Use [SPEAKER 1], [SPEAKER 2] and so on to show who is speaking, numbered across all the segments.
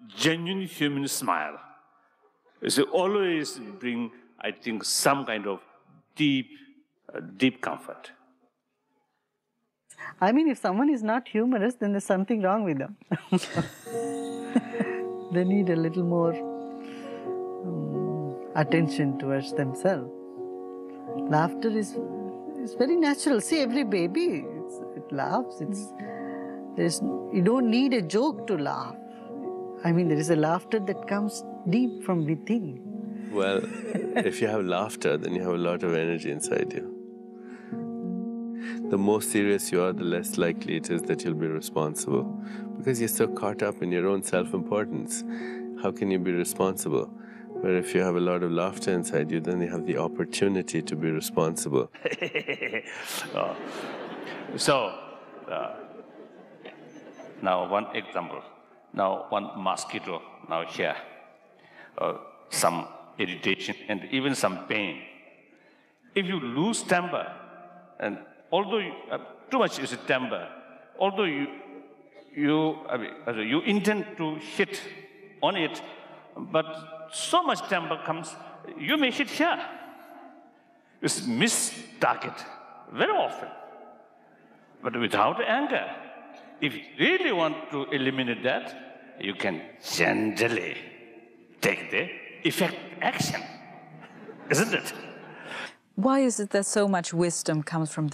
[SPEAKER 1] genuine human smile. It always bring, I think, some kind of deep comfort.
[SPEAKER 2] I mean, if someone is not humorous, then there's something wrong with them. They need a little more attention towards themselves. Laughter is very natural. See, every baby, it laughs. You don't need a joke to laugh. I mean, there is a laughter that comes deep from within.
[SPEAKER 3] Well, if you have laughter, then you have a lot of energy inside you. The more serious you are, the less likely it is that you'll be responsible. Because you're so caught up in your own self-importance. How can you be responsible? But if you have a lot of laughter inside you, then you have the opportunity to be responsible.
[SPEAKER 1] Now one example. Now one mosquito now here. Some irritation and even some pain. If you lose temper, and although too much is temper, although you intend to hit on it, but so much temper comes, you may hit here. It's miss target very often. But without anger, if you really want to eliminate that, you can gently take the effect action, isn't it?
[SPEAKER 4] Why is it that so much wisdom comes from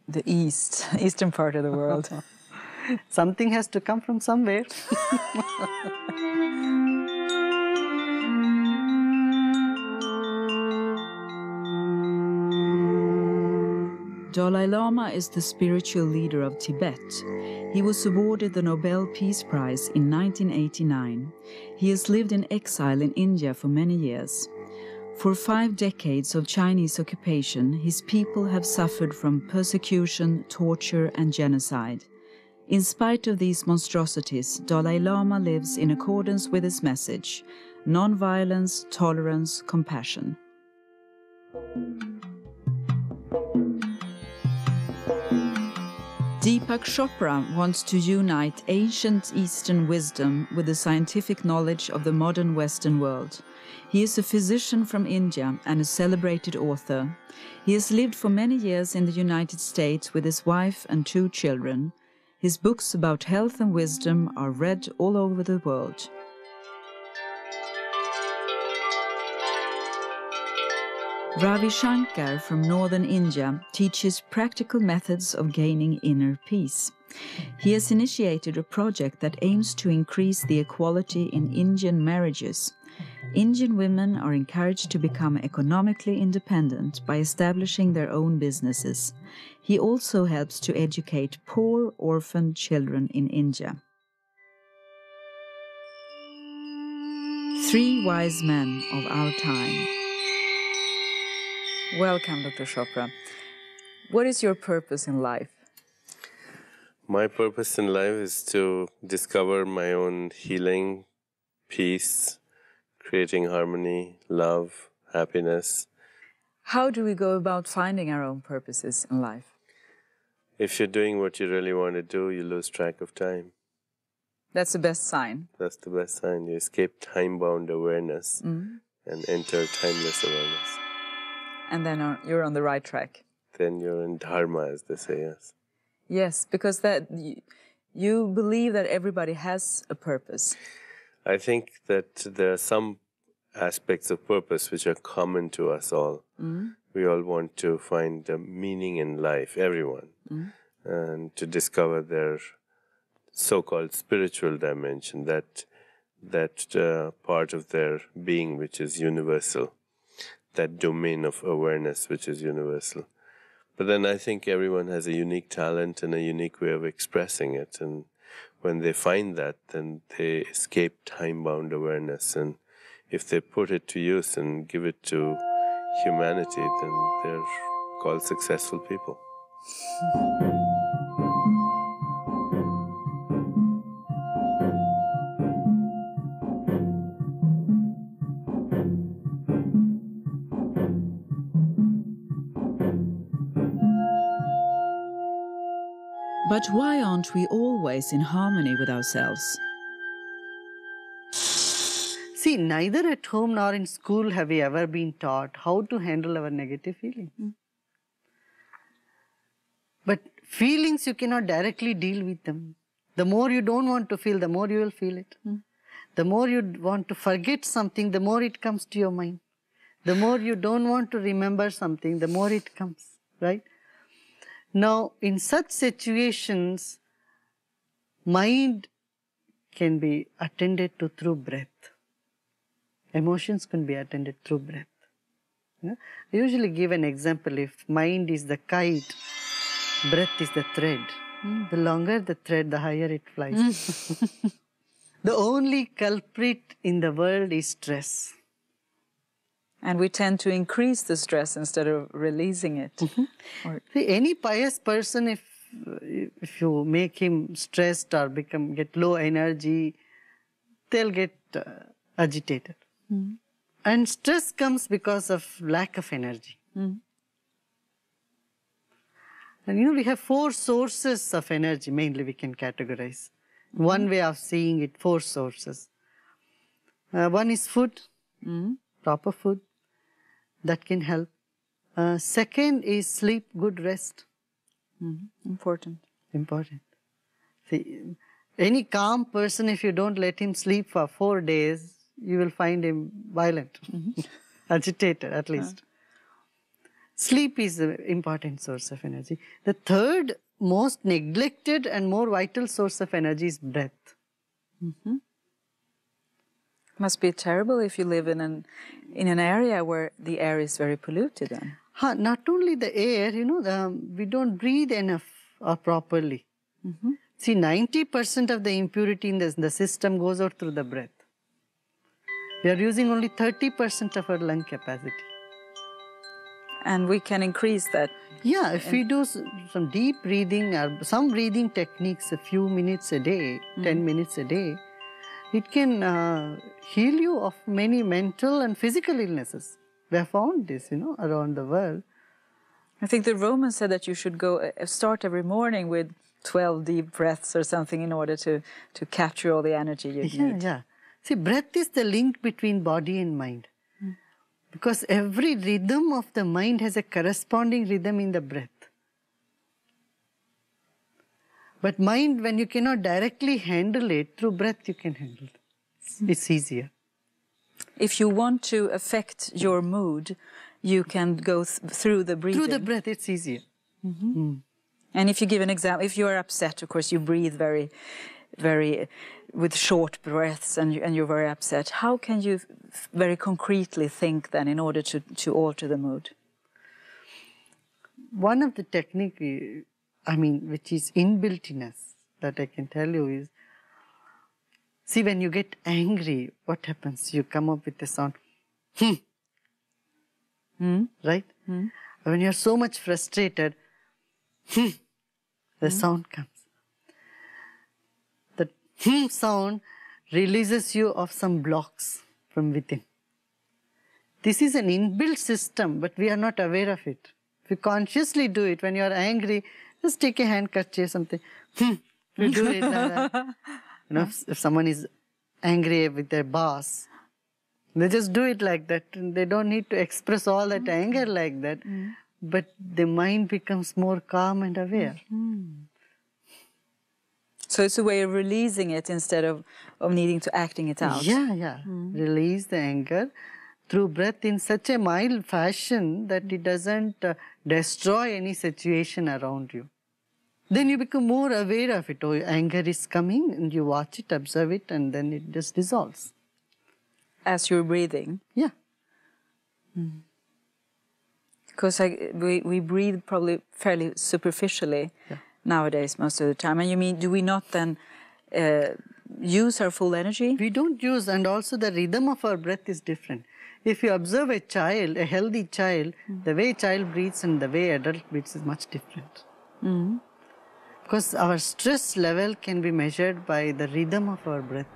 [SPEAKER 4] the eastern part of the world?
[SPEAKER 2] Something has to come from somewhere.
[SPEAKER 5] Dalai Lama is the spiritual leader of Tibet. He was awarded the Nobel Peace Prize in 1989. He has lived in exile in India for many years. For 5 decades of Chinese occupation, his people have suffered from persecution, torture, and genocide. In spite of these monstrosities, Dalai Lama lives in accordance with his message: non-violence, tolerance, compassion. Deepak Chopra wants to unite ancient Eastern wisdom with the scientific knowledge of the modern Western world. He is a physician from India and a celebrated author. He has lived for many years in the United States with his wife and 2 children. His books about health and wisdom are read all over the world. Ravi Shankar from northern India teaches practical methods of gaining inner peace. He has initiated a project that aims to increase the equality in Indian marriages. Indian women are encouraged to become economically independent by establishing their own businesses. He also helps to educate poor orphaned children in India. 3 wise men of our time.
[SPEAKER 4] Welcome, Dr. Chopra. What is your purpose in life?
[SPEAKER 3] My purpose in life is to discover my own healing, peace, creating harmony, love, happiness.
[SPEAKER 4] How do we go about finding our own purposes in life?
[SPEAKER 3] If you're doing what you really want to do, you lose track of time.
[SPEAKER 4] That's the best sign.
[SPEAKER 3] That's the best sign. You escape time-bound awareness and enter timeless awareness.
[SPEAKER 4] And then you're on the right track.
[SPEAKER 3] Then you're in dharma, as they say, yes.
[SPEAKER 4] Yes, because you believe that everybody has a purpose.
[SPEAKER 3] I think that there are some aspects of purpose which are common to us all. We all want to find a meaning in life, everyone, and to discover their so-called spiritual dimension, that part of their being which is universal, that domain of awareness which is universal. But then I think everyone has a unique talent and a unique way of expressing it, and when they find that, then they escape time-bound awareness, and if they put it to use and give it to humanity, then they're called successful people.
[SPEAKER 5] But why aren't we always in harmony with ourselves?
[SPEAKER 2] See, neither at home nor in school have we ever been taught how to handle our negative feelings. But feelings, you cannot directly deal with them. The more you don't want to feel, the more you will feel it. The more you want to forget something, the more it comes to your mind. The more you don't want to remember something, the more it comes, right? Now, in such situations, mind can be attended to through breath. Emotions can be attended through breath. Yeah? I usually give an example. If mind is the kite, breath is the thread. The longer the thread, the higher it flies. The only culprit in the world is stress.
[SPEAKER 4] And we tend to increase the stress instead of releasing it.
[SPEAKER 2] See, any pious person, if you make him stressed or get low energy, they'll get agitated. And stress comes because of lack of energy. And we have 4 sources of energy, mainly we can categorize. One way of seeing it, 4 sources. One is food, proper food, that can help. Second is sleep, good rest.
[SPEAKER 4] Important.
[SPEAKER 2] Important. See, any calm person, if you don't let him sleep for 4 days, you will find him violent, agitated at least. Sleep is an important source of energy. The third most neglected and more vital source of energy is breath.
[SPEAKER 5] Must be terrible if you live in an area where the air is very polluted then.
[SPEAKER 2] Not only the air, we don't breathe enough or properly. See, 90% of the impurity in the system goes out through the breath. We are using only 30% of our lung capacity.
[SPEAKER 5] And we can increase that.
[SPEAKER 2] Yeah, if we do some deep breathing or some breathing techniques a few minutes a day, 10 minutes a day, it can heal you of many mental and physical illnesses. We have found this, around the world.
[SPEAKER 5] I think the Romans said that you should start every morning with 12 deep breaths or something in order to capture all the energy you need.
[SPEAKER 2] Yeah. See, breath is the link between body and mind. Because every rhythm of the mind has a corresponding rhythm in the breath. But mind, when you cannot directly handle it, through breath you can handle it. It's easier.
[SPEAKER 5] If you want to affect your mood, you can go through the breathing.
[SPEAKER 2] Through the breath, it's easier.
[SPEAKER 5] And if you give an example, if you are upset, of course, you breathe very, very with short breaths and you're very upset. How can you very concretely think then in order to alter the mood?
[SPEAKER 2] One of the technique, which is inbuilt in us, that I can tell you is, see, when you get angry, what happens? You come up with a sound, right? When you're so much frustrated, the sound comes. The sound releases you of some blocks from within. This is an inbuilt system, but we are not aware of it. If you consciously do it, when you are angry, just take a handkerchief, something. You do it like that. If someone is angry with their boss, they just do it like that. They don't need to express all that anger like that. But the mind becomes more calm and aware.
[SPEAKER 5] So it's a way of releasing it instead of needing to acting it out.
[SPEAKER 2] Yeah. Release the anger through breath in such a mild fashion that it doesn't destroy any situation around you. Then you become more aware of it. Oh, anger is coming, and you watch it, observe it, and then it just dissolves.
[SPEAKER 5] As you're breathing?
[SPEAKER 2] Yeah.
[SPEAKER 5] Because we breathe probably fairly superficially nowadays most of the time. And you mean, do we not then use our full energy?
[SPEAKER 2] We don't use, and also the rhythm of our breath is different. If you observe a child, a healthy child, the way child breathes and the way adult breathes is much different. Because our stress level can be measured by the rhythm of our breath.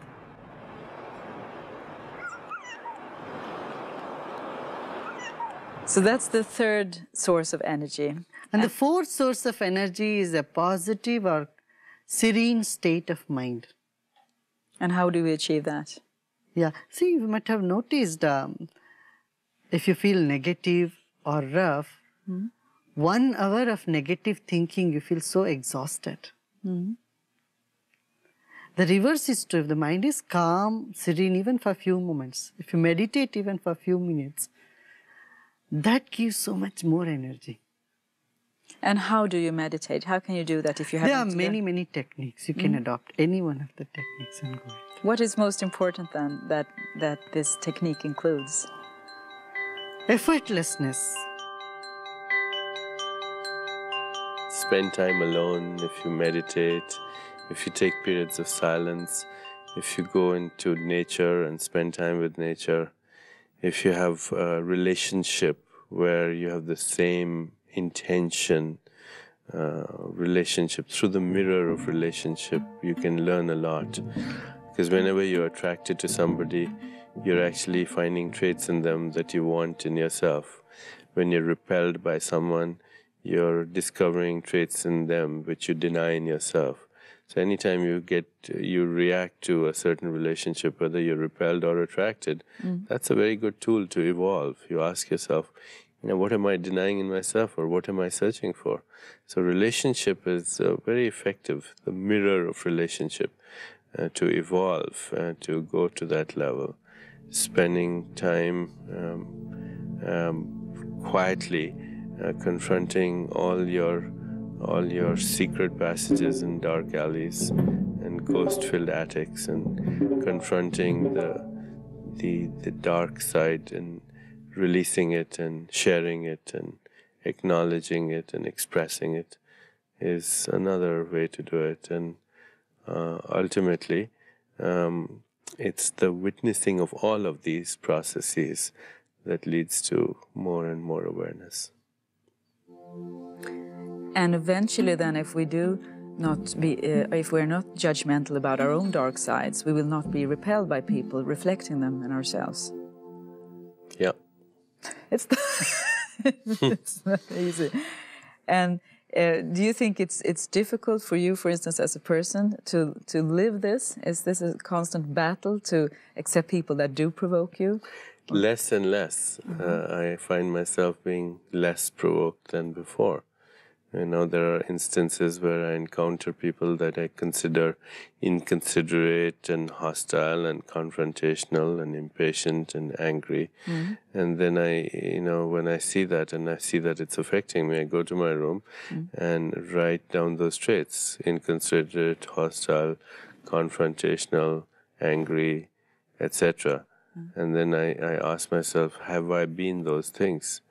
[SPEAKER 5] So that's the third source of energy.
[SPEAKER 2] And the fourth source of energy is a positive or serene state of mind.
[SPEAKER 5] And how do we achieve that?
[SPEAKER 2] Yeah. See, you might have noticed if you feel negative or rough, 1 hour of negative thinking, you feel so exhausted. The reverse is true. If the mind is calm, serene, even for a few moments, if you meditate even for a few minutes, that gives so much more energy.
[SPEAKER 4] And how do you meditate? How can you do that if you
[SPEAKER 2] There
[SPEAKER 4] haven't?
[SPEAKER 2] are many, many techniques. You can adopt any one of the techniques and go ahead.
[SPEAKER 4] What is most important then that this technique includes?
[SPEAKER 2] Effortlessness.
[SPEAKER 3] Spend time alone if you meditate, if you take periods of silence, if you go into nature and spend time with nature, if you have a relationship where you have the same intention, relationship, through the mirror of relationship, you can learn a lot. Because whenever you're attracted to somebody, you're actually finding traits in them that you want in yourself. When you're repelled by someone, you're discovering traits in them which you deny in yourself. So anytime you react to a certain relationship, whether you're repelled or attracted, that's a very good tool to evolve. You ask yourself, what am I denying in myself, or what am I searching for? So relationship is very effective, the mirror of relationship, to evolve, to go to that level. Spending time quietly, confronting all your secret passages and dark alleys and ghost-filled attics, and confronting the dark side and releasing it and sharing it and acknowledging it and expressing it is another way to do it. And ultimately, it's the witnessing of all of these processes that leads to more and more awareness.
[SPEAKER 4] And eventually then, if we do not be, if we're not judgmental about our own dark sides, we will not be repelled by people reflecting them in ourselves.
[SPEAKER 3] Yeah.
[SPEAKER 4] It's not easy. And do you think it's difficult for you, for instance, as a person, to live this? Is this a constant battle to accept people that do provoke you?
[SPEAKER 3] Less and less. I find myself being less provoked than before. There are instances where I encounter people that I consider inconsiderate and hostile and confrontational and impatient and angry. And then when I see that and I see that it's affecting me, I go to my room and write down those traits: inconsiderate, hostile, confrontational, angry, etc. And then I ask myself, have I been those things?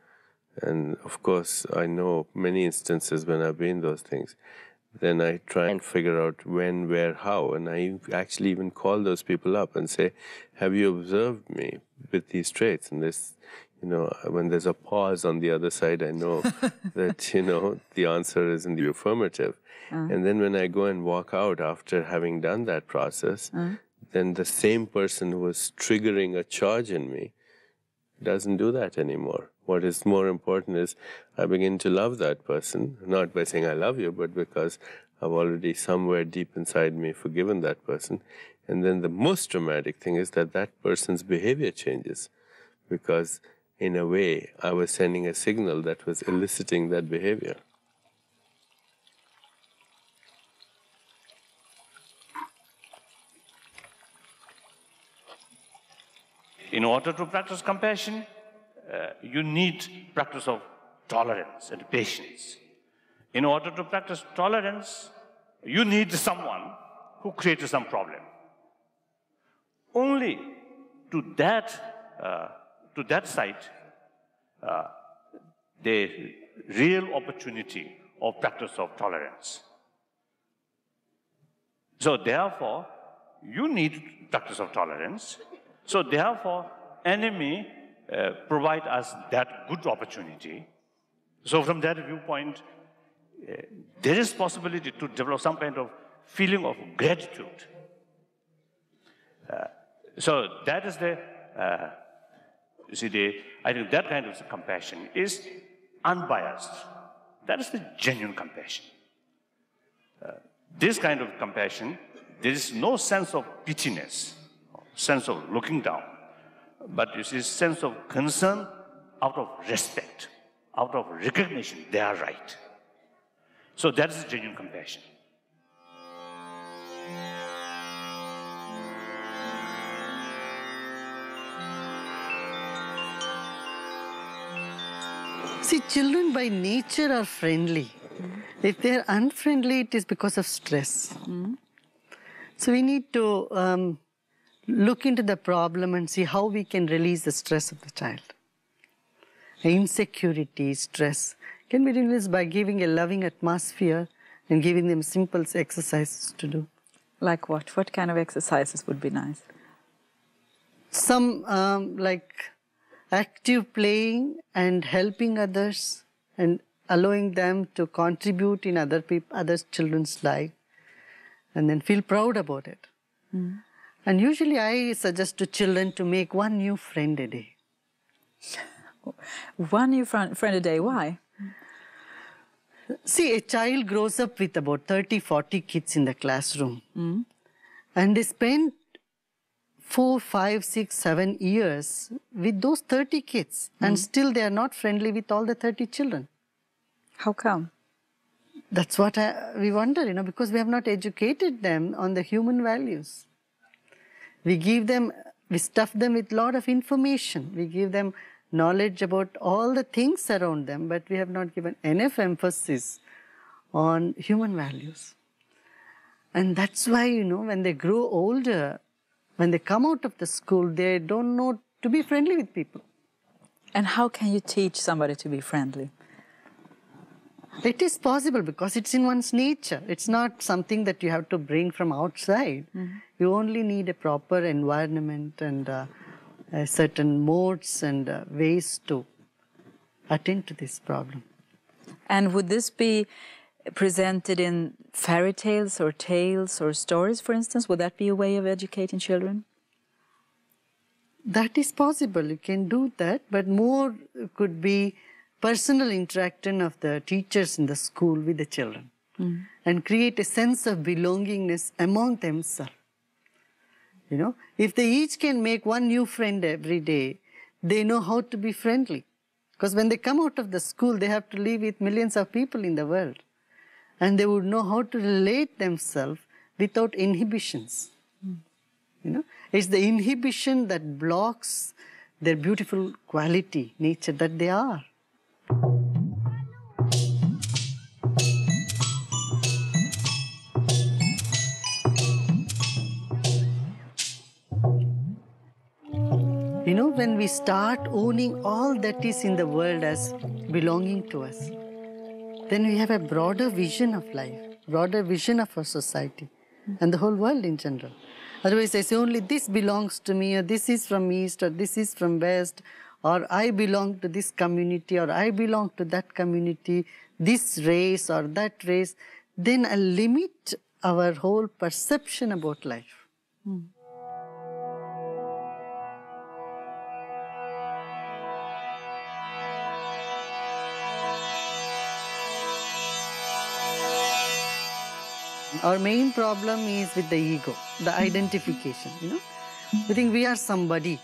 [SPEAKER 3] And of course, I know many instances when I've been those things. Then I try and figure out when, where, how. And I actually even call those people up and say, have you observed me with these traits? And this, when there's a pause on the other side, I know that, the answer is in the affirmative. And then when I go and walk out after having done that process, then the same person who was triggering a charge in me doesn't do that anymore. What is more important is I begin to love that person, not by saying I love you, but because I've already somewhere deep inside me forgiven that person. And then the most dramatic thing is that person's behavior changes, because in a way I was sending a signal that was eliciting that behavior.
[SPEAKER 1] In order to practice compassion, you need practice of tolerance and patience. In order to practice tolerance, you need someone who created some problem. Only to that side, the real opportunity of practice of tolerance. So therefore, you need practice of tolerance. So therefore, enemy provide us that good opportunity. So from that viewpoint, there is possibility to develop some kind of feeling of gratitude. So that is I think that kind of compassion is unbiased. That is the genuine compassion. This kind of compassion, there is no sense of pittiness. sense of looking down, but you see sense of concern out of respect, out of recognition, they are right. So that is genuine compassion.
[SPEAKER 2] See, children by nature are friendly. If they are unfriendly, it is because of stress. So we need to look into the problem and see how we can release the stress of the child. Insecurity, stress can be released by giving a loving atmosphere and giving them simple exercises to do.
[SPEAKER 4] Like what? What kind of exercises would be nice?
[SPEAKER 2] Some like active playing and helping others and allowing them to contribute in other children's life and then feel proud about it. And usually I suggest to children to make one new friend a day.
[SPEAKER 4] One new friend a day, why?
[SPEAKER 2] See, a child grows up with about 30, 40 kids in the classroom. And they spend 4, 5, 6, 7 years with those 30 kids. And still they are not friendly with all the 30 children.
[SPEAKER 4] How come?
[SPEAKER 2] That's what we wonder, because we have not educated them on the human values. We stuff them with a lot of information. We give them knowledge about all the things around them, but we have not given enough emphasis on human values. And that's why, when they grow older, when they come out of the school, they don't know to be friendly with people.
[SPEAKER 4] And how can you teach somebody to be friendly?
[SPEAKER 2] It is possible because it's in one's nature. It's not something that you have to bring from outside. You only need a proper environment and certain modes and ways to attend to this problem.
[SPEAKER 4] And would this be presented in fairy tales or tales or stories, for instance? Would that be a way of educating children?
[SPEAKER 2] That is possible. You can do that, but more could be personal interaction of the teachers in the school with the children and create a sense of belongingness among themselves. If they each can make one new friend every day, they know how to be friendly. Because when they come out of the school, they have to live with millions of people in the world. And they would know how to relate themselves without inhibitions. It's the inhibition that blocks their beautiful quality, nature that they are. When we start owning all that is in the world as belonging to us, then we have a broader vision of life, broader vision of our society and the whole world in general. Otherwise, I say only this belongs to me, or this is from East, or this is from West, or I belong to this community, or I belong to that community, this race or that race, then I limit our whole perception about life. Our main problem is with the ego, the identification, We think we are somebody.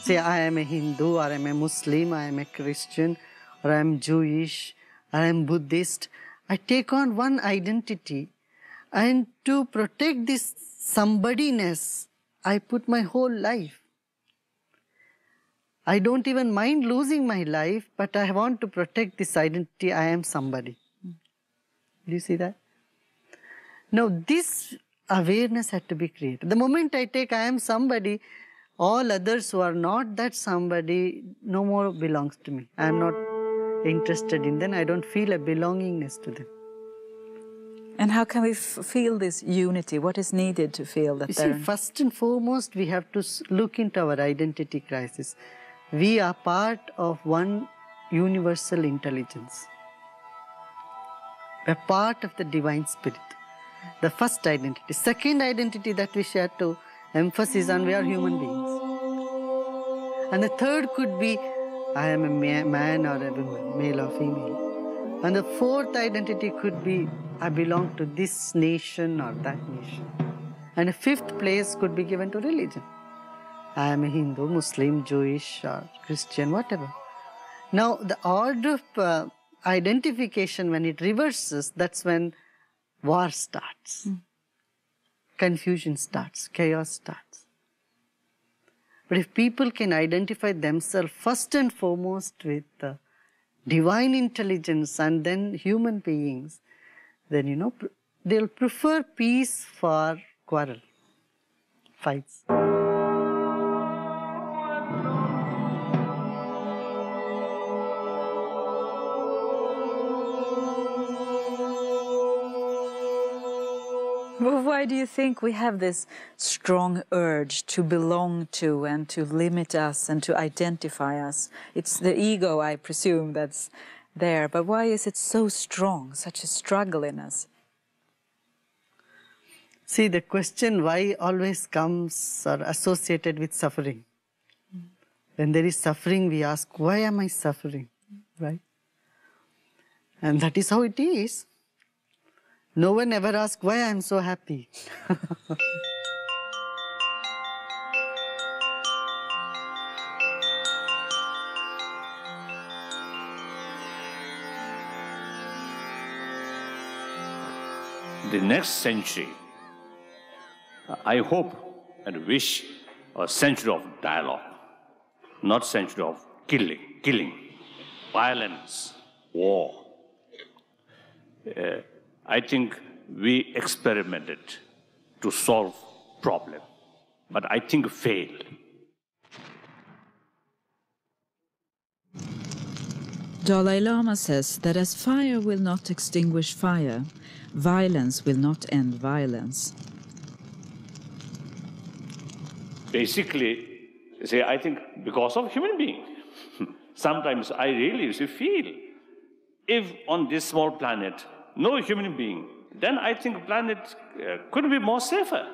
[SPEAKER 2] Say, I am a Hindu, or I am a Muslim, I am a Christian, or I am Jewish, or I am Buddhist. I take on one identity, and to protect this somebodyness, I put my whole life. I don't even mind losing my life, but I want to protect this identity, I am somebody. Do you see that? Now, this awareness had to be created. The moment I take I am somebody, all others who are not that somebody no more belongs to me. I am not interested in them. I don't feel a belongingness to them.
[SPEAKER 4] And how can we feel this unity? What is needed to feel that?
[SPEAKER 2] You see, first and foremost, we have to look into our identity crisis. We are part of one universal intelligence. We are part of the divine spirit. The first identity. Second identity that we share to emphasize on, we are human beings. And the third could be, I am a man or a woman, male or female. And the fourth identity could be, I belong to this nation or that nation. And a fifth place could be given to religion. I am a Hindu, Muslim, Jewish, or Christian, whatever. Now, the order of identification, when it reverses, that's when war starts. Confusion starts, chaos starts. But if people can identify themselves first and foremost with divine intelligence and then human beings, then, you know, they'll prefer peace for quarrel, fights.
[SPEAKER 4] Well, why do you think we have this strong urge to belong to and to limit us and to identify us? It's the ego, I presume, that's there. But why is it so strong, such a struggle in us?
[SPEAKER 2] See, the question why always comes or associated with suffering. When there is suffering, we ask, why am I suffering? Right? And that is how it is. No one ever asks, why I am so happy?
[SPEAKER 1] The next century, I hope and wish a century of dialogue, not century of killing, violence, war. I think we experimented to solve problem, but I think failed.
[SPEAKER 5] Dalai Lama says that as fire will not extinguish fire, violence will not end violence.
[SPEAKER 1] Basically, say, I think because of human being. Sometimes I really feel, if on this small planet, no human being, then I think planet could be more safer.